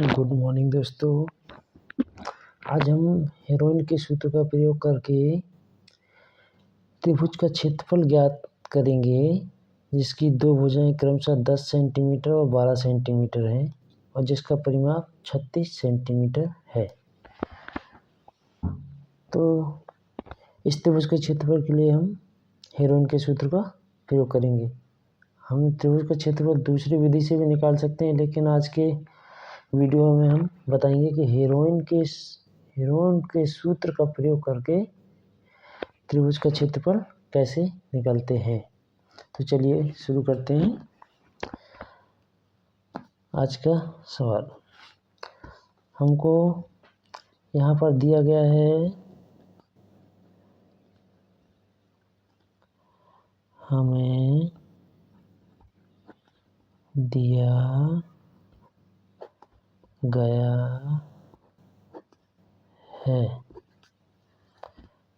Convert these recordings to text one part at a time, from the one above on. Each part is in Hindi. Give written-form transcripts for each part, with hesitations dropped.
गुड मॉर्निंग दोस्तों। आज हम हेरोइन के सूत्र का प्रयोग करके त्रिभुज का क्षेत्रफल ज्ञात करेंगे, जिसकी दो भुजाएं क्रमशः 10 सेंटीमीटर और 12 सेंटीमीटर हैं और जिसका परिमाप 36 सेंटीमीटर है। तो इस त्रिभुज के क्षेत्रफल के लिए हम हेरोइन के सूत्र का प्रयोग करेंगे। हम त्रिभुज का क्षेत्रफल दूसरी विधि से भी निकाल सकते हैं, लेकिन आज के वीडियो में हम बताएंगे कि हेरोइन के सूत्र का प्रयोग करके त्रिभुज का क्षेत्रफल कैसे निकालते हैं। तो चलिए शुरू करते हैं आज का सवाल। हमको यहाँ पर दिया गया है, हमें दिया गया है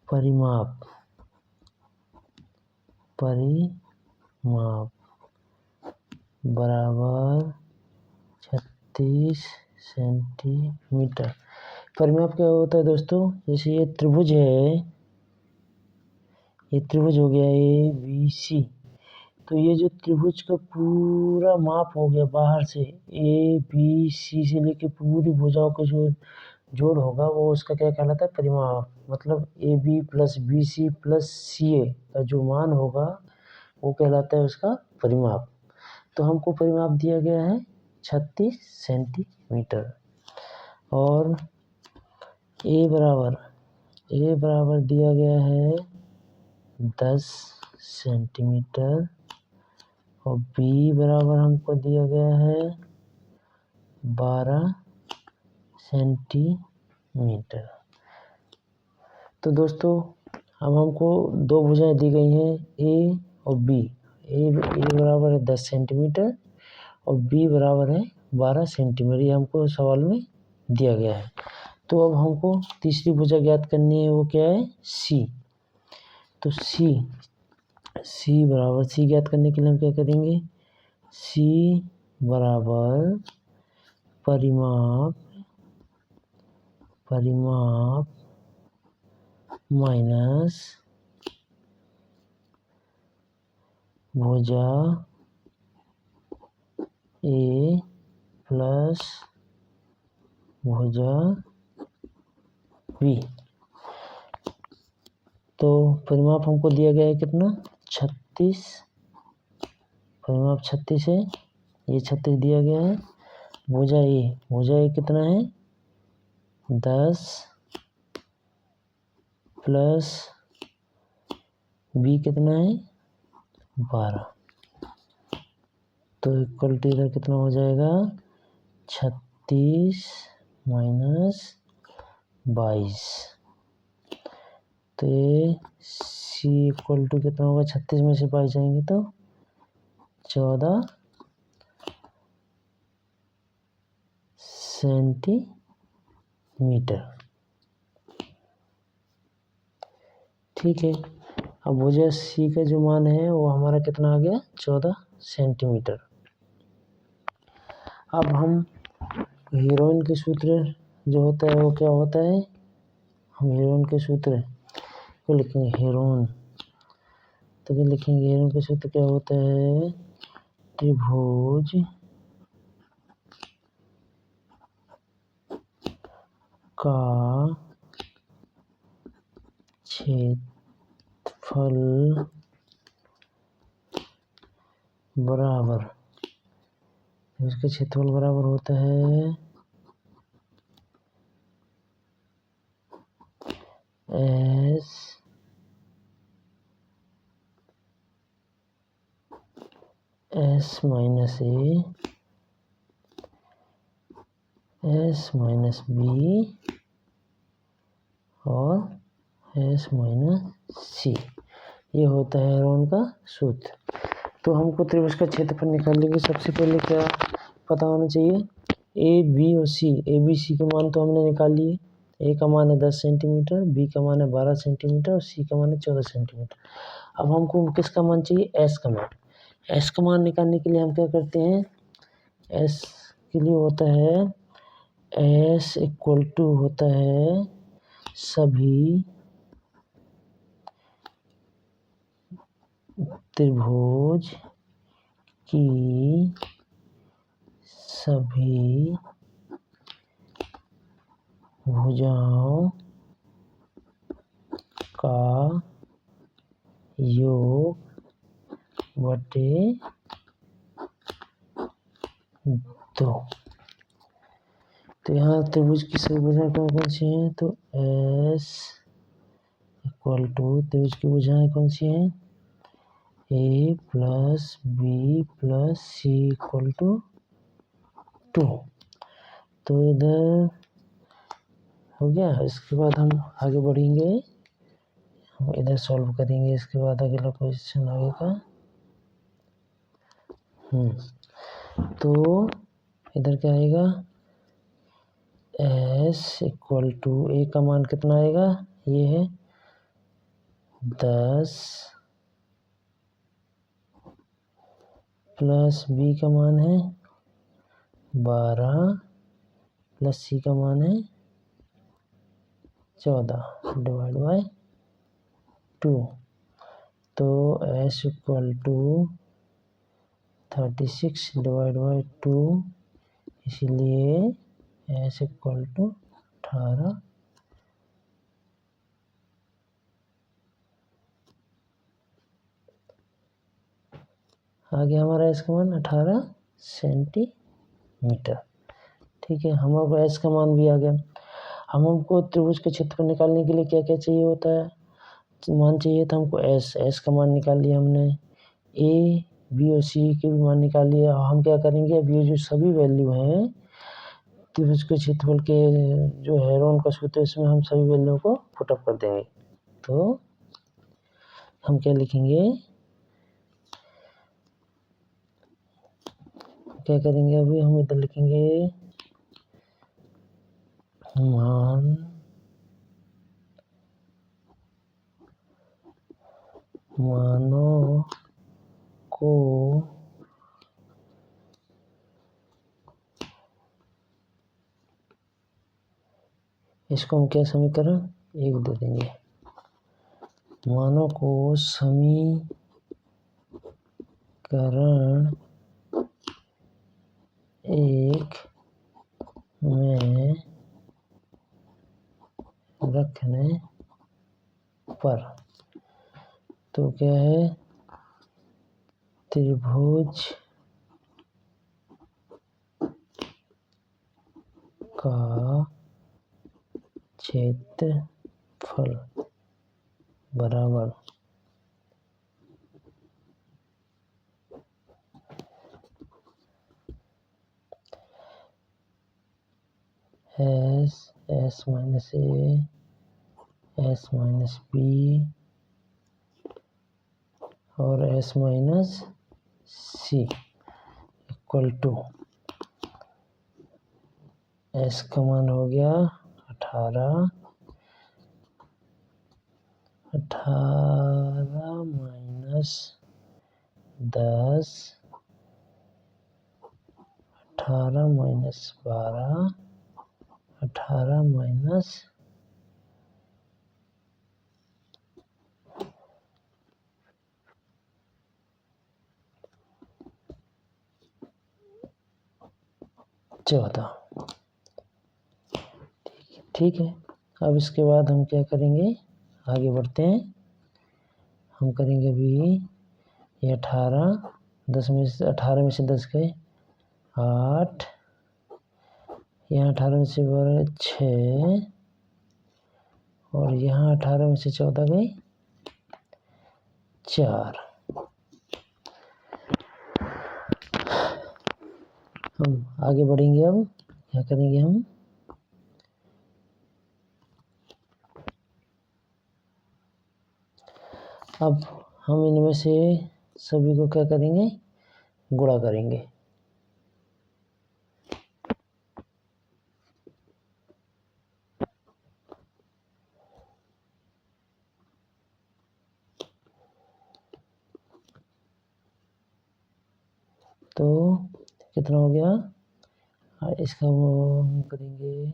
परिमाप बराबर 36 सेंटीमीटर। परिमाप क्या होता है दोस्तों? जैसे ये त्रिभुज है, ये त्रिभुज हो गया ABC, तो ये जो त्रिभुज का पूरा माप हो गया बाहर से ABC से लेके पूरी भुजाओं का जो जोड़ होगा वो उसका क्या कहलाता है? परिमाप। मतलब AB plus BC plus CA का जो मान होगा वो कहलाता है उसका परिमाप। तो हमको परिमाप दिया गया है 36 सेंटीमीटर और A बराबर दिया गया है 10 सेंटीमीटर और B बराबर हमको दिया गया है 12 सेंटीमीटर। तो दोस्तों अब हमको दो भुजाएं दी गई हैं A और B। A बराबर है 10 सेंटीमीटर और B बराबर है 12 सेंटीमीटर, ये हमको सवाल में दिया गया है। तो अब हमको तीसरी भुजा ज्ञात करनी है, वो क्या है? C। तो C ज्ञात करने के लिए हम क्या करेंगे? C बराबर परिमाप माइनस भुजा A प्लस भुजा B। तो परिमाप हमको दिया गया है कितना? 36। परिमाप 36 है, ये 36 दिया गया है। भुजा A कितना है? 10 प्लस B कितना है? 12। तो इक्वल टू इधर कितना हो जाएगा? 36 माइनस 22। तो ये C इक्वल टू कितना होगा? 36 में से 22 जाएंगे तो 14 सेंटीमीटर। ठीक है, अब भुजा C का जो मान है वो हमारा कितना आ गया? 14 सेंटीमीटर। अब हम हेरोइन के सूत्र जो होता है वो क्या होता है? हम हेरोइन के सूत्र को लिखेंगे हेरोइन। तो क्या लिखेंगे? हेरोइन के सूत्र क्या होता है? त्रिभुज का क्षेत्रफल बराबर, इसका क्षेत्रफल बराबर होता है S minus A S minus B और S माइनस C। ये होता है हेरोइन का सूत्र। तो हमको त्रिभुज का क्षेत्रफल निकालने के सबसे पहले क्या पता होना चाहिए? A B और C। A B C के मान तो हमने निकाल लिए। A का मान है 10 सेंटीमीटर, B का मान है 12 सेंटीमीटर और C का मान है 14 सेंटीमीटर। अब हमको किसका मान चाहिए? S का मान। S का मान निकालने के लिए हम क्या करते हैं? S के लिए होता है एस इक्वल टू होता है सभी त्रिभुज की सभी भुजाओं का योग बटे 2। तो यहाँ त्रिभुज की सभी भुजाएं कौन सी हैं? तो एस इक्वल टू त्रिभुज की भुजाएं कौन सी हैं? A plus B plus C equal to 2। तो इधर हो गया। इसके बाद हम आगे बढ़ेंगे, हम इधर सॉल्व करेंगे। इसके बाद अगला क्वेश्चन आएगा। तो इधर क्या आएगा? एस इक्वल टू ए का मान कितना आएगा? ये है 10 प्लस बी का मान है 12 प्लस सी का मान है 14 डिवाइड बाय 2। तो S equal to 36 divide by 2, इसलिए एस इक्वल टू 18। आ गया हमारा एस का मान 18 सेंटीमीटर। ठीक है, हमारे एस का मान भी आ गया। हमको त्रिभुज के क्षेत्रफल निकालने के लिए क्या क्या चाहिए होता है? मान चाहिए था हमको एस का मान निकाल लिया हमने, ए बी और सी के भी मान निकाल लिया। हम क्या करेंगे, अब ये जो सभी वैल्यू हैं त्रिभुज के क्षेत्रफल के जो हेरोन का सूत्र है, इसमें हम सभी वैल्यू को पुटअप कर देंगे। तो हम क्या लिखेंगे, क्या करेंगे, अभी हम इधर लिखेंगे मानों को इसको हम क्या समीकरण 1 दे देंगे। मानों को समीकरण 1 में रखने पर तो क्या है, त्रिभुज का क्षेत्रफल बराबर S minus A S minus B और S minus C equal to S का मान हो गया 18 माइनस 10, 18 माइनस 12, 18 माइनस 14। ठीक है, अब इसके बाद हम क्या करेंगे, आगे बढ़ते हैं। हम करेंगे अभी ये 18 में से 10 गए 8, यहाँ 18 में से 12 6 और यहाँ 18 में से 14 गए 4। हम आगे बढ़ेंगे। अब क्या करेंगे, हम अब हम इनमें से सभी को क्या करेंगे, गुणा करेंगे। तो कितना हो गया और इसका वो हम करेंगे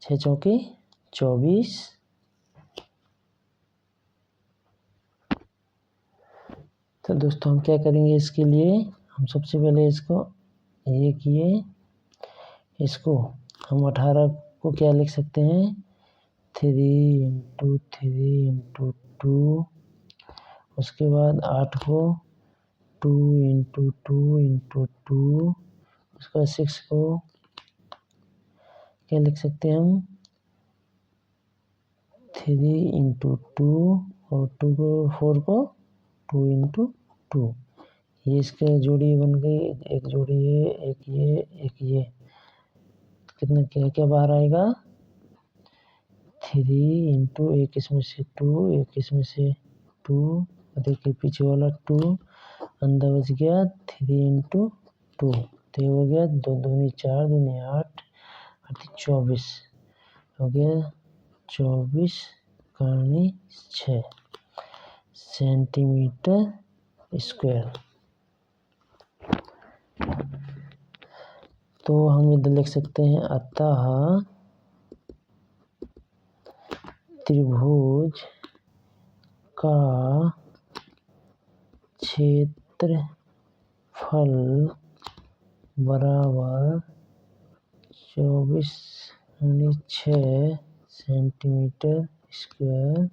6 चौके 24। तो दोस्तों हम क्या करेंगे इसके लिए, हम सबसे पहले इसको ये किए, इसको हम 18 को क्या लिख सकते हैं 3 × 3 × 2, उसके बाद 8 को 2 × 2 × 2, उसके बाद 6 को क्या लिख सकते हैं हम 3 × 2 और 2 को 4 को 2 × 2। ये इसके जोड़ी बन गई, एक जोड़ी है, एक ये कितना क्या बाहर आएगा 3 × एक इसमें से 2, एक इसमें से 2, देखिए पीछे वाला 2 अंदर बच गया 3 × 2, तो ये हो गया 2 दूनी 4 दूनी 8 24 हो गया 24 × 6 सेंटीमीटर स्क्वायर। तो हम इधर लिख सकते हैं अतः त्रिभुज का क्षेत्रफल बराबर 24 × 6 सेंटीमीटर स्क्वायर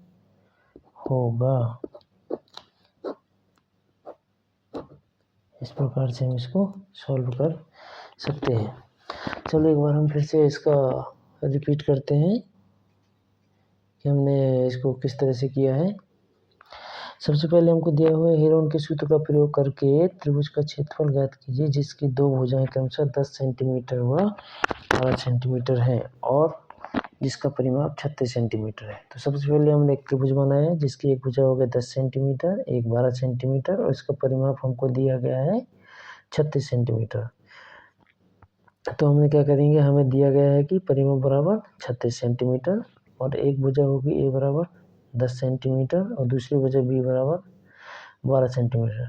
होगा। इस प्रकार से हम इसको सॉल्व कर सकते हैं। चलो एक बार हम फिर से इसका रिपीट करते हैं कि हमने इसको किस तरह से किया है। सबसे पहले हमको दिया हुआ है हेरोन के सूत्र का प्रयोग करके त्रिभुज का क्षेत्रफल ज्ञात कीजिए जिसकी दो भुजाएं क्रमशः 10 सेंटीमीटर व 12 सेंटीमीटर है और जिसका परिमाप 36 सेंटीमीटर है। तो सबसे पहले हमने एक त्रिभुज बनाया जिसकी एक भुजा हो गया 10 सेंटीमीटर, एक 12 सेंटीमीटर और इसका परिमाप हमको दिया गया है 36 सेंटीमीटर। तो हमने क्या करेंगे, हमें दिया गया है कि परिमाप बराबर 36 सेंटीमीटर और एक भुजा होगी ए बराबर 10 सेंटीमीटर और दूसरी भुजा बी बराबर 12 सेंटीमीटर।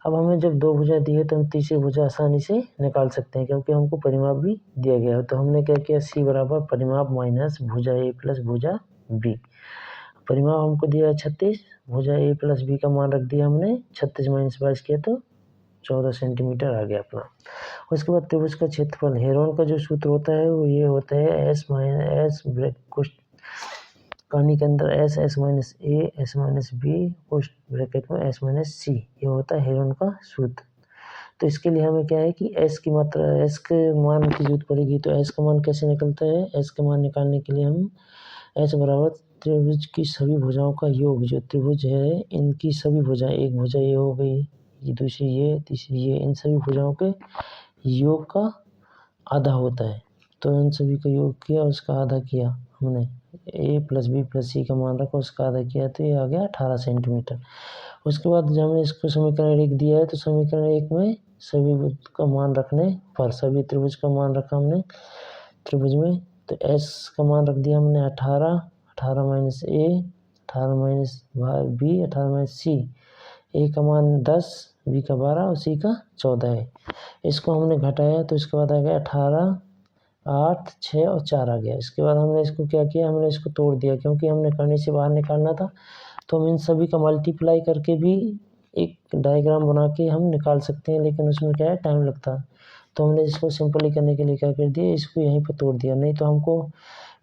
अब हमें जब दो भुजा दी है तो हम तीसरी भुजा आसानी से निकाल सकते हैं क्योंकि हमको परिमाप भी दिया गया है। तो हमने क्या किया, सी बराबर परिमाप माइनस भुजा ए प्लस भुजा बी। परिमाप हमको दिया है 36, भुजा ए प्लस बी का मान रख दिया हमने 36 - 22 किया तो 14 सेंटीमीटर आ गया अपना। उसके बाद त्रिभुज का क्षेत्रफल, हेरोन का जो सूत्र होता है वो ये होता है एस कहानी के अंदर S minus A S minus B post bracket में एस माइनस सी, ये होता है हेरोन का सूत्र। तो इसके लिए हमें क्या है कि एस की मात्रा, एस के मान की जरूरत पड़ेगी। तो एस का मान कैसे निकलता है, एस का मान निकालने के लिए हम एस बराबर त्रिभुज की सभी भुजाओं का योग, जो त्रिभुज है इनकी सभी भुजाएं, एक भुजा ये हो गई, ये दूसरी ये, तीसरी ये, इन सभी भुजाओं के योग का आधा होता है। तो इन सभी का योग किया, उसका आधा किया हमने, ए प्लस बी प्लस सी का मान रखा, उसका आधा किया तो ये आ गया 18 सेंटीमीटर। उसके बाद जब हमने इसको समीकरण 1 दिया है तो समीकरण 1 में सभी का मान रखने पर सभी त्रिभुज का मान रखा हमने त्रिभुज में। तो एस का मान रख दिया हमने 18, 18 माइनस ए, 18 माइनस बी, 18 माइनस सी, ए का मान 10, बी का 12 और सी का 14 है। इसको हमने घटाया तो इसके बाद आ गया 18, 8, 6 और 4 आ गया। इसके बाद हमने इसको क्या किया, हमने इसको तोड़ दिया क्योंकि हमने करनी से बाहर निकालना था। तो हम इन सभी का मल्टीप्लाई करके भी एक डायग्राम बना के हम निकाल सकते हैं, लेकिन उसमें क्या है टाइम लगता है। तो हमने इसको सिंपली करने के लिए क्या कर दिया, इसको यहीं पर तोड़ दिया, नहीं तो हमको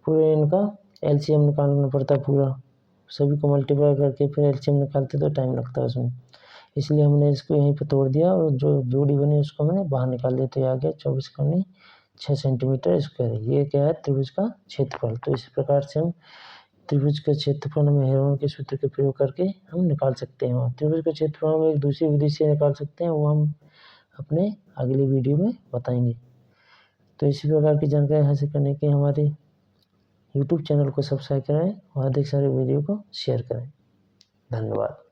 पूरे इनका एलसीएम निकालना पड़ता पूरा, सभी को मल्टीप्लाई करके फिर एलसीएम निकालते तो टाइम लगता है उसमें। इसलिए हमने इसको यहीं पर तोड़ दिया और जो जोड़ी बनी उसको हमने बाहर निकाल दिया। तो ये आ गया 24 × 6 सेंटीमीटर स्क्वायर। ये क्या है, त्रिभुज का क्षेत्रफल। तो इस प्रकार से हम त्रिभुज का क्षेत्रफल हम हेरोन के सूत्र के प्रयोग करके हम निकाल सकते हैं। और त्रिभुज का क्षेत्रफल हम एक दूसरी विधि से निकाल सकते हैं, वो हम अपने अगले वीडियो में बताएंगे। तो इसी प्रकार की जानकारी हासिल करने के हमारे यूट्यूब चैनल को सब्सक्राइब करें और अधिक सारे वीडियो को शेयर करें। धन्यवाद।